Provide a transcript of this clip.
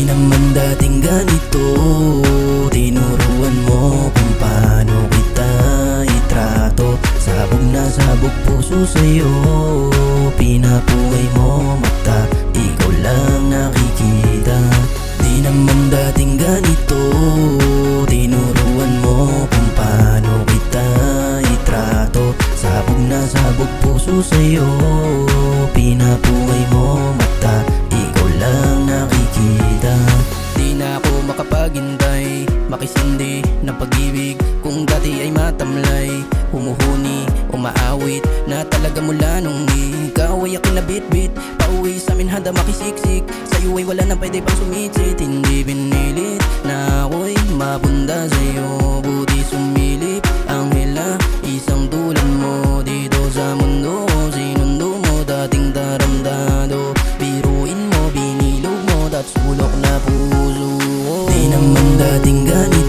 naman dating ganito. Tinuruan mo kung paano kita itrato. Sabog na sabog puso sa'yo, pinapuhay mo mata, ikaw lang nakikita. Di naman dating ganito. Tinuruan mo kung paano kita itrato. Sabog na sabog puso sa'yo, pinapuhay mo mata, ikaw lang nakikita. Di na ako makapaghintay, makisindi ng pag-ibig. Kung dati ay matamlay, humuhuni, umaawit na talaga mula nung ikaw ay aking nabitbit. Pauwi sa'min handa makisiksik, sa'yo ay wala na pwede pang sumitsit. Hindi binilit na ako'y mabunda sa'yo, buti sumilip ang hila. Isang tulad mo dito sa mundo, sinundo mo dating daramdado. Biruin mo, binilog mo, dat sulok na puso ko. Di naman dating ganito.